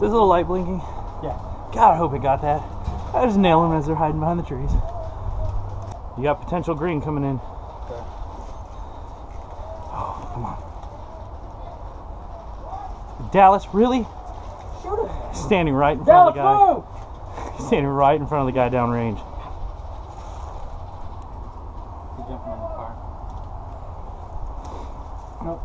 This little light blinking? Yeah. God, I hope it got that. I just nail them as they're hiding behind the trees. You got potential green coming in. Okay. Oh, come on. Dallas, really? Shoot it. Standing right in front of the guy. Dallas, move! Standing right in front of the guy downrange. You're jumping on the car. Nope.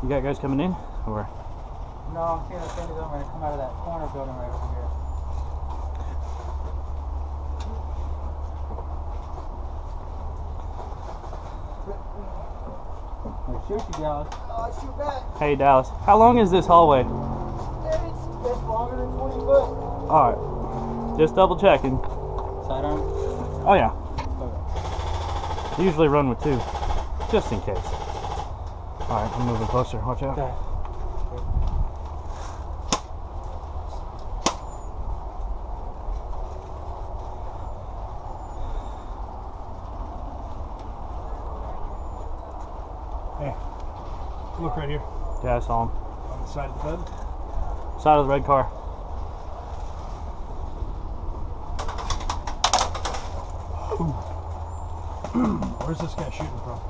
You got guys coming in? Or? No, I'm seeing the thing is I'm going to come out of that corner building right over here. Shoot you, Dallas. Oh, shoot back. Hey, Dallas. How long is this hallway? It's longer than 20 foot. Alright. Just double checking. Sidearm? Oh, yeah. Okay. Usually run with 2. Just in case. Alright, I'm moving closer. Watch out. Okay. Hey, look right here. Yeah, I saw him. On the side of the bed. Side of the red car. Where's this guy shooting from?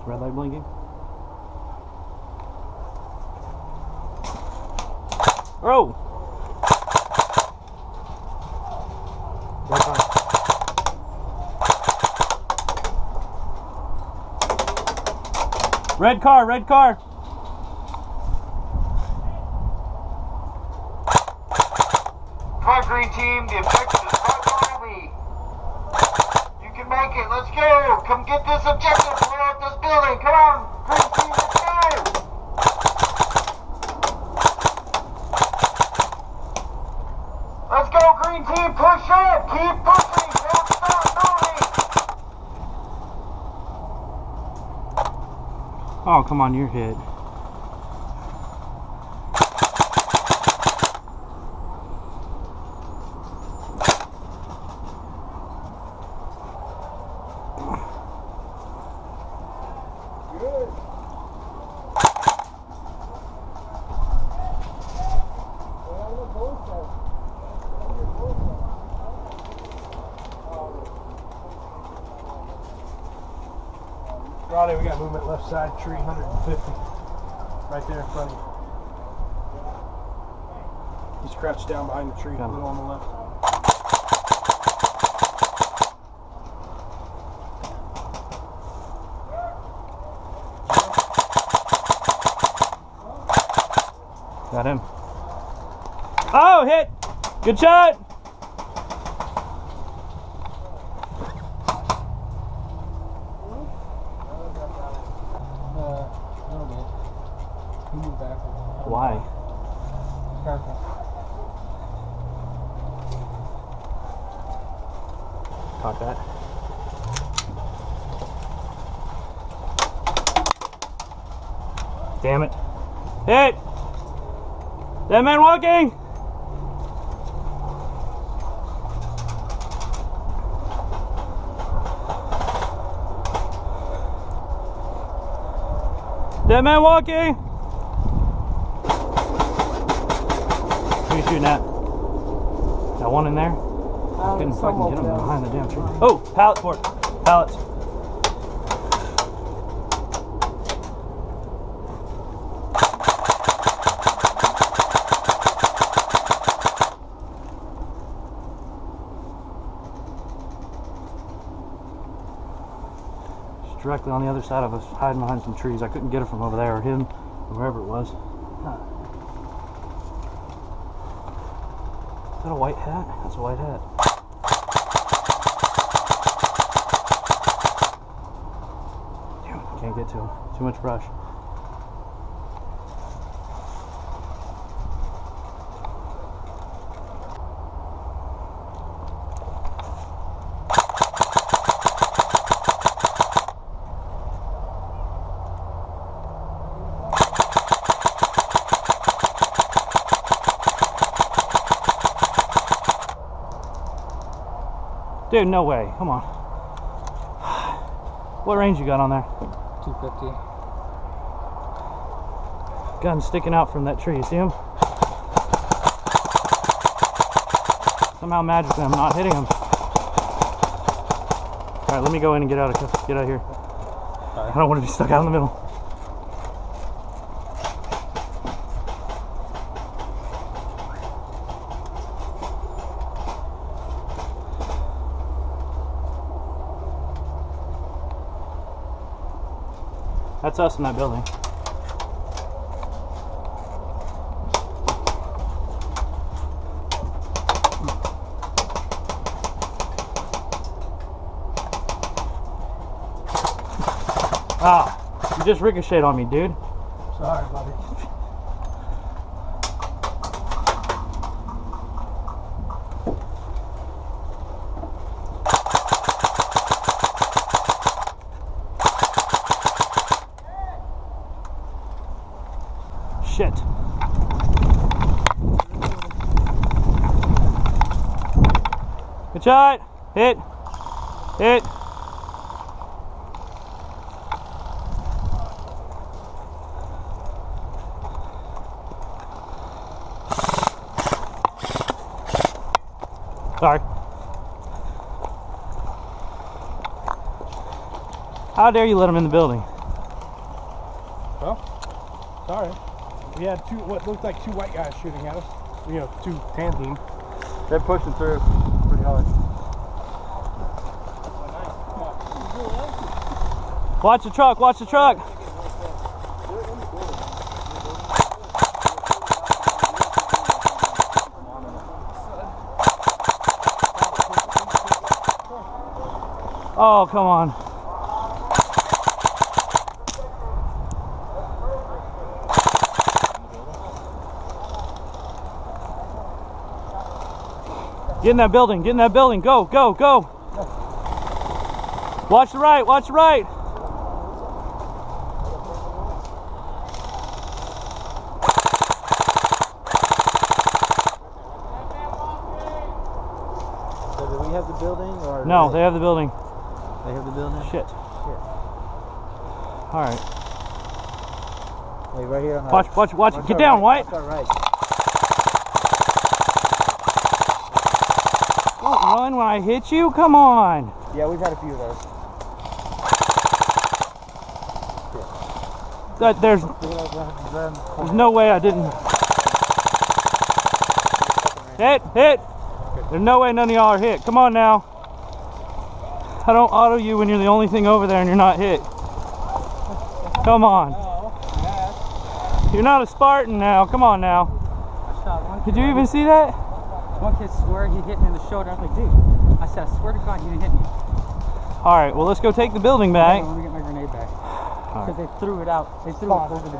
Red light blinking. Oh! Red car. Red car, red car. Come on, green team. The objective is right behind me. You can make it. Let's go. Come get this objective. Blow up this building. Come on, green team. Let's go. Let's go, green team. Push up. Keep pushing. Don't stop moving. Oh, come on, you're hit. Roddy, we got movement left side, tree 150. Right there in front of you. He's crouched down behind the tree, a little on the left. Got him. Oh, hit! Good shot! Why? Caught that. Damn it. Hit! Dead man walking! Dead man walking! Who are you shooting at? That one in there? I couldn't fucking get him behind the damn tree. Oh! Pallet for it! Pallets! Directly on the other side of us, hiding behind some trees. I couldn't get it from over there, or him, or wherever it was. Is that a white hat? That's a white hat. Damn it, can't get to him. Too much brush. Dude, no way. Come on. What range you got on there? 250. Gun sticking out from that tree. You see him? Somehow magically I'm not hitting him. Alright, let me go in and get out of here. I don't want to be stuck out in the middle. That's us in that building. Ah, you just ricocheted on me, dude. Sorry, buddy. Shit. Good shot. Hit. Hit. Sorry. How dare you let him in the building? Well, sorry. We had what looked like two white guys shooting at us. You know, two tan team. They're pushing through pretty hard. Watch the truck, watch the truck. Oh, come on. Get in that building, go, go, go. Watch the right, watch the right. So do we have the building or? No, they have the building. They have the building? Shit. Alright. Wait, right here on Watch, watch, watch. Get down, White. Right. Don't run when I hit you, come on. Yeah, we've had a few of those. There's no way I didn't. Hit, hit. There's no way none of y'all are hit. Come on now. I don't auto you when you're the only thing over there and you're not hit. Come on. You're not a Spartan now. Come on now. Did you even see that? One kid swear he hit me in the shoulder. I was like, dude, I said, I swear to God, you didn't hit me. All right, well, let's go take the building back. Let me get my grenade back. Because they threw it out. They threw it over the...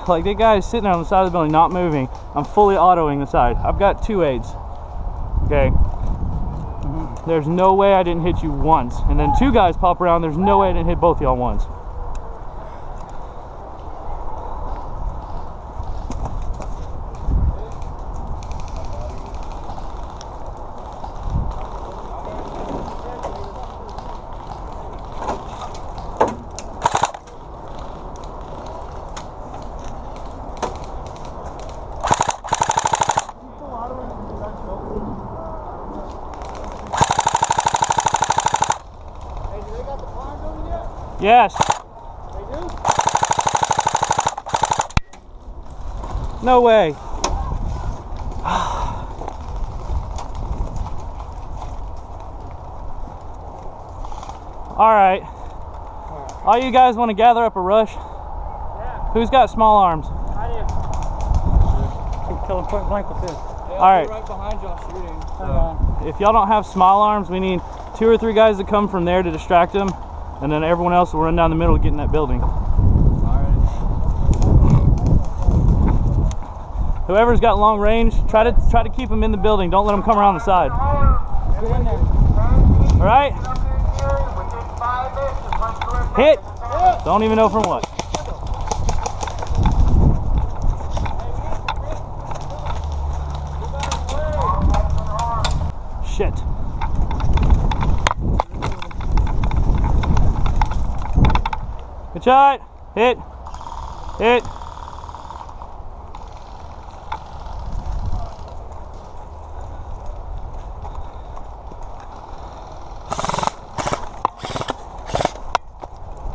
Like, that guy is sitting there on the side of the building, not moving. I'm fully autoing the side. I've got 2 aids. Okay. There's no way I didn't hit you once. And then 2 guys pop around. There's no way I didn't hit both y'all once. Yes. They do? No way. All right. All you guys want to gather up a rush? Yeah. Who's got small arms? I do. Keep killing point blank with this. All right. Right behind y'all shooting. If y'all don't have small arms, we need 2 or 3 guys to come from there to distract them, and then everyone else will run down the middle to get in that building. Whoever's got long range, try to keep them in the building. Don't let them come around the side. Get in there. All right. Hit. Don't even know from what. Shit. Good shot. Hit. Hit.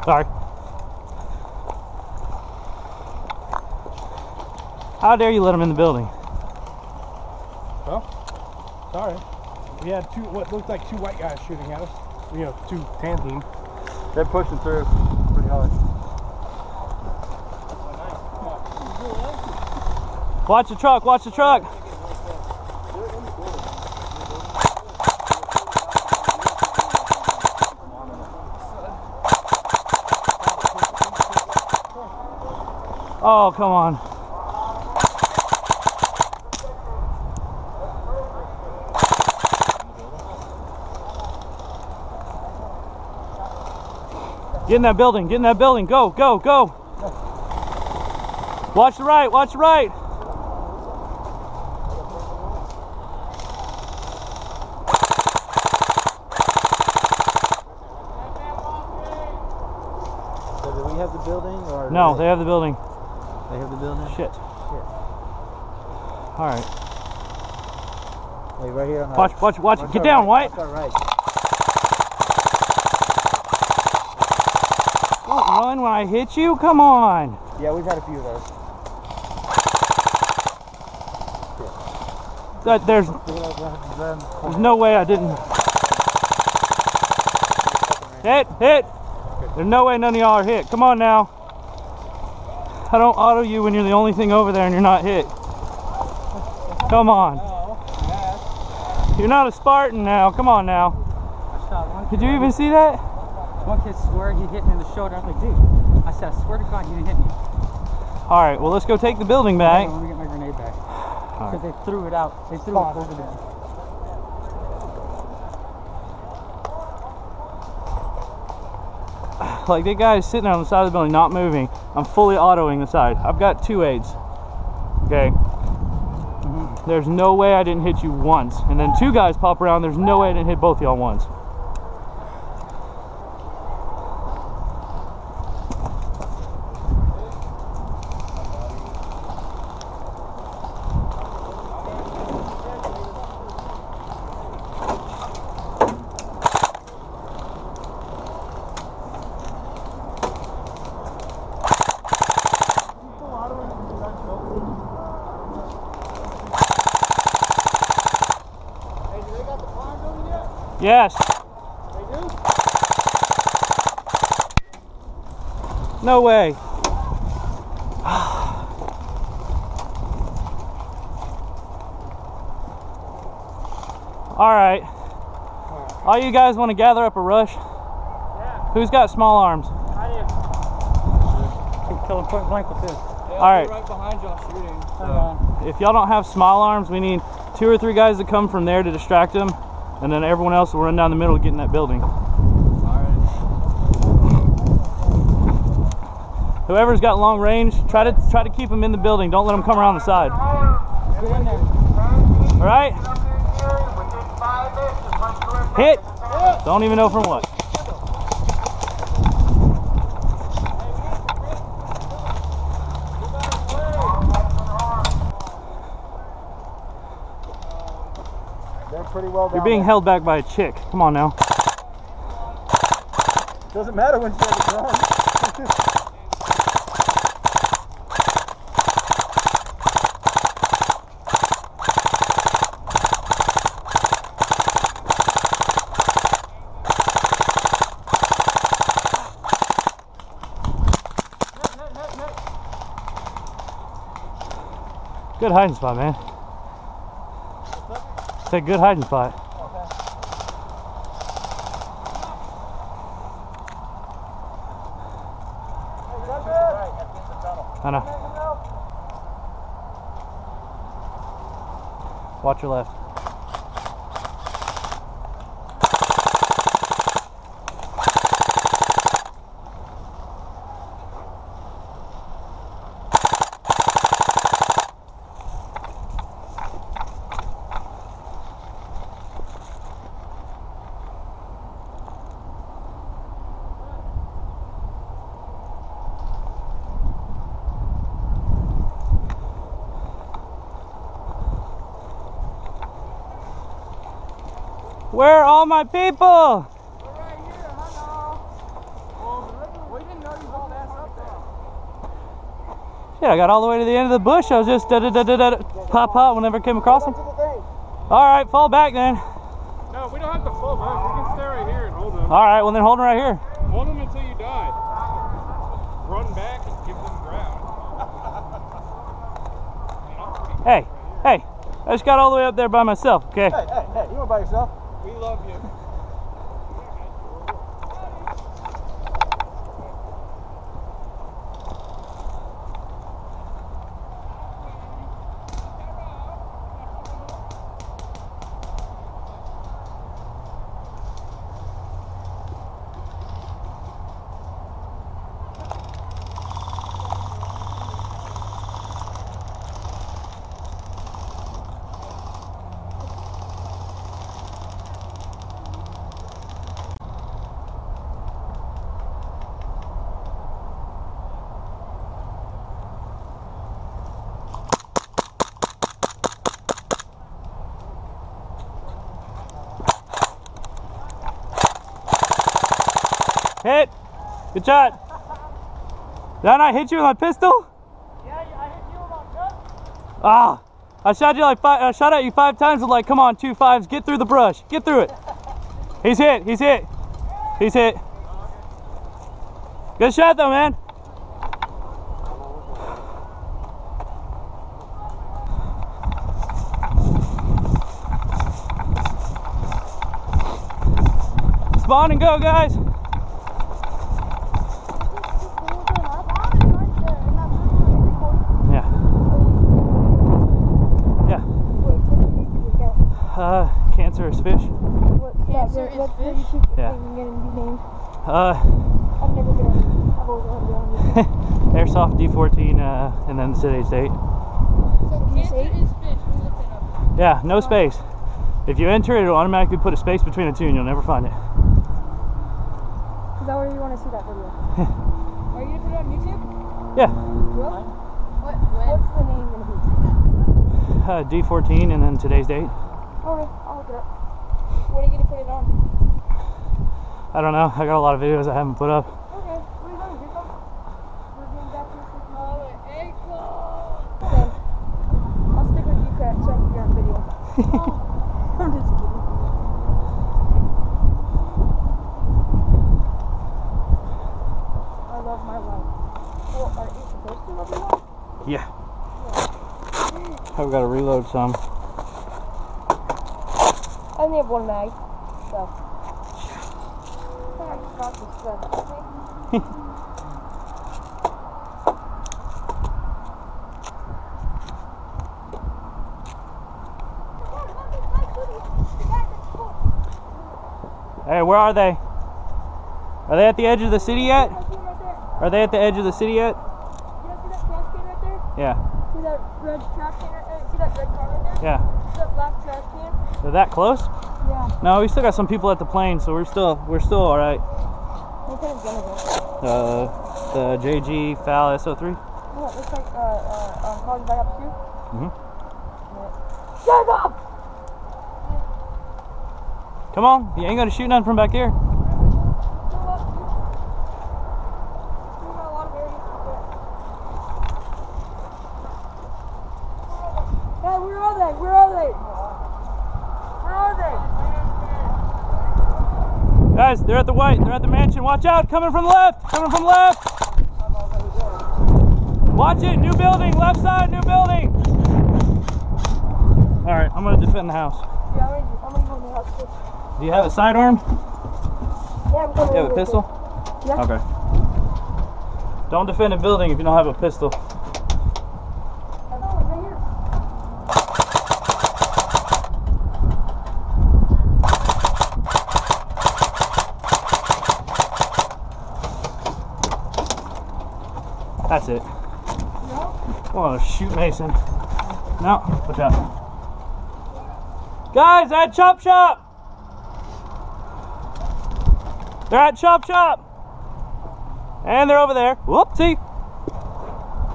Sorry. How dare you let them in the building? Well, sorry. We had what looked like 2 white guys shooting at us. 2 tan team. They're pushing through pretty hard. Watch the truck, watch the truck. Oh, come on. Get in that building, get in that building. Go, go, go. Watch the right, watch the right. So do we have the building or? No, they have the building. They have the building? Shit. All right. Wait, right here on the Watch it. Get down, White. Right. Don't run when I hit you. Come on. Yeah, we've had a few of those. There's no way I didn't. Hit. There's no way none of y'all are hit. Come on now. I don't auto you when you're the only thing over there and you're not hit. Come on. You're not a Spartan now. Come on now. I shot one. Did you even see that? One kid swear he hit me in the shoulder. I was like, dude. I said, I swear to God, you didn't hit me. All right. Well, let's go take the building back. Let me get my grenade back. All Because right. they threw it out. They threw it over there. Like, that guy is sitting on the side of the building, not moving. I'm fully autoing the side. I've got 2 aids. Okay. There's no way I didn't hit you once. And then 2 guys pop around. There's no way I didn't hit both y'all once. Yes. They do? No way. All right. All you guys want to gather up a rush? Yeah. Who's got small arms? I do. Keep killing point blank with this. Yeah, All right. right behind y'all shooting. If y'all don't have small arms, we need 2 or 3 guys to come from there to distract them, and then everyone else will run down the middle to get in that building. Whoever's got long range, try to keep them in the building. Don't let them come around the side. Get in there. All right. Hit. Don't even know from what. They're pretty well down. You're being held back by a chick. Come on now. Doesn't matter when she has it wrong. Good hiding spot, man. It's a good hiding spot. I know. Watch your left. Where are all my people? We're right here, hello. We didn't know you hauled ass up there. Yeah, I got all the way to the end of the bush. I was just pop whenever I came across them. All right, fall back then. No, we don't have to fall back. We can stay right here and hold them. All right, well then hold them right here. Hold them until you die. Run back and give them ground. Hey, hey, I just got all the way up there by myself, okay? Hey, you went by yourself? We love you. Hit! Good shot! Did I not hit you with my pistol? Yeah, I hit you with my gun. Ah! I shot you like I shot at you 5 times with like, come on, 2 5s, get through the brush, get through it. He's hit, he's hit. He's hit. Good shot though, man. Spawn and go, guys. Yeah. Yeah. Cancerous fish. Cancerous fish? Yeah. I've never been. I've always wanted to be on Airsoft D14 and then today's date. So cancer is fish. We looked it up. Yeah, no space. If you enter it, it'll automatically put a space between the two and you'll never find it. Is that where you want to see that video? Are you gonna put it on YouTube? Yeah. Well, what's the name gonna be? D14 and then today's date. Okay, I'll look it up. When are you gonna put it on? I don't know. I got a lot of videos I haven't put up. Okay, where are you going, Jacob? We're going back to the I'll stick with you, Crack, so I can be on video. I'm just kidding. I love my life. Well, are you supposed to love your life? Yeah. I've got to reload some. I only have 1 mag, so. I just got this stuff, okay? Hey, where are they? Are they at the edge of the city yet? Are they at the edge of the city yet? You see that trash can right there? Yeah. See that red trash can right there? See that red car right there? Yeah. See that black trash can? They're that close? Yeah. No, we still got some people at the plane, so we're still all right. What kind of gun is it? The JG FAL SO3. Oh, it looks like calling back up too. Shut up! Come on, you ain't gonna shoot none from back here. Guys, they're at the white. They're at the mansion. Watch out. Coming from the left. Coming from the left. Watch it. New building. Left side. New building. All right. I'm going to defend the house. Yeah, I'm gonna go in the house too. Do you have a sidearm? Yeah, I'm going You have a pistol? Yeah. Okay. Don't defend a building if you don't have a pistol. I thought it was right here. That's it. No? Oh, shoot Mason. No, watch out. Guys, at Chop Shop! They're at Chop Shop! And they're over there. Whoopsie!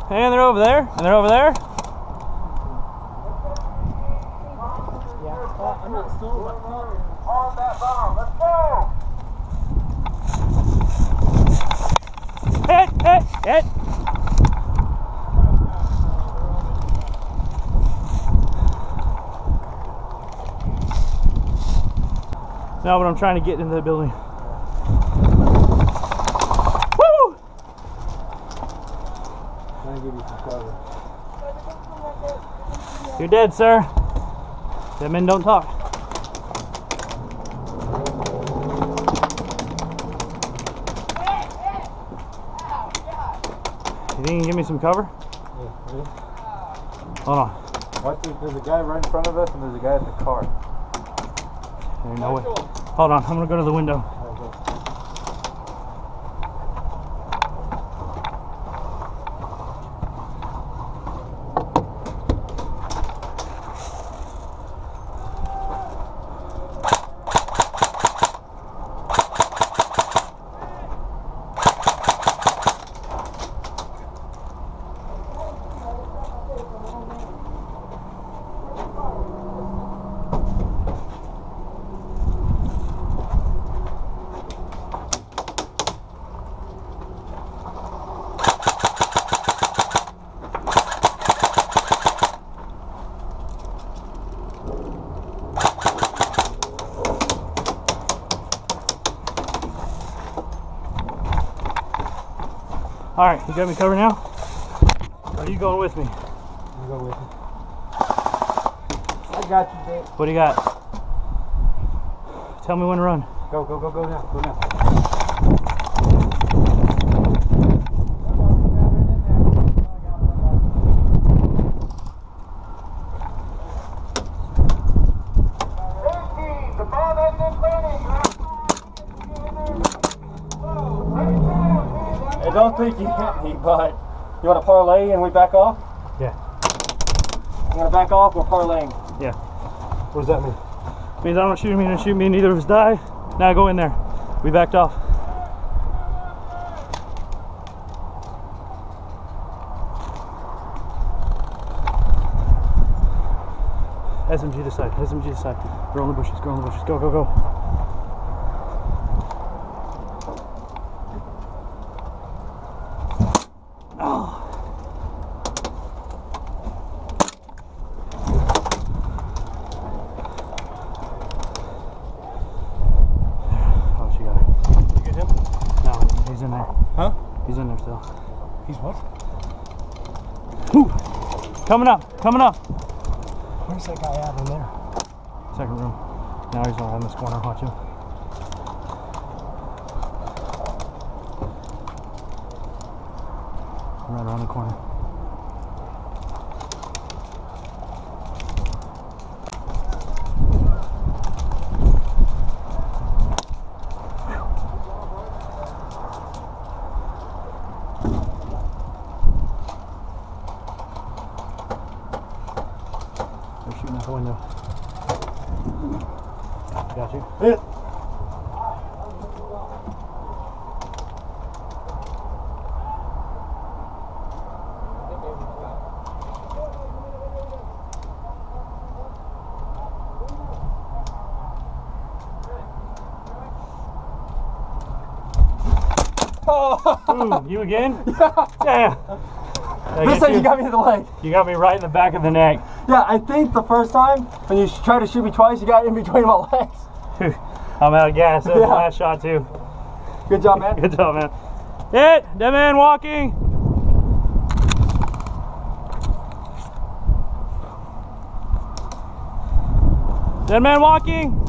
And they're over there. And they're over there. I'm not sold, but On that bomb. Let's go. Hit! Hit! Hit! No, but I'm trying to get into the building. Woo! Trying to give you some cover. You're dead, sir. Dead men don't talk. You think you can give me some cover? Yeah, ready? Hold on. Watch this. There's a guy right in front of us and there's a guy in the car. There's no way. Hold on, I'm gonna go to the window. All right, you got me covered now? Or are you going with me? You go with me. I got you, Dave. What do you got? Tell me when to run. Go, go, go, go now. Go now. The bomb has been planted. I don't think you hit me, but you want to parlay and we back off? Yeah. You want to back off? We're parlaying. Yeah. What does that mean? Means I don't shoot me, you don't shoot me, neither of us die. Now go in there. We backed off. SMG this side, SMG this side. Go in the bushes, go in the bushes. Go, go, go. Oh. Oh, she got it. You get him? No, he's in there. Huh? He's in there still. He's what? Whew. Coming up, coming up. Where's that guy at in there? Second room. Now he's around this corner, watch him. Right around the corner. They're shooting out the window. Got you. Hit. Ooh, you again? Yeah. This time you got me in the leg. You got me right in the back of the neck. Yeah, I think the first time when you tried to shoot me twice, you got in between my legs. I'm out of gas. That was the Yeah. last shot too. Good job, man. Good job, man. Hit! Dead man walking! Dead man walking!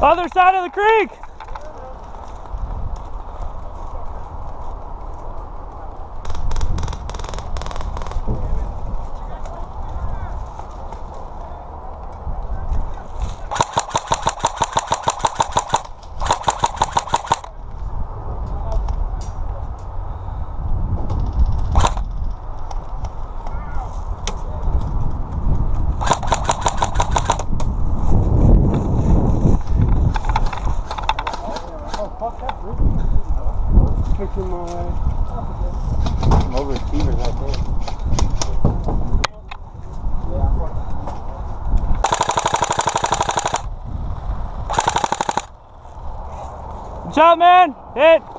Other side of the creek! Fixing my Some overachievers out there. Good job, man! Hit!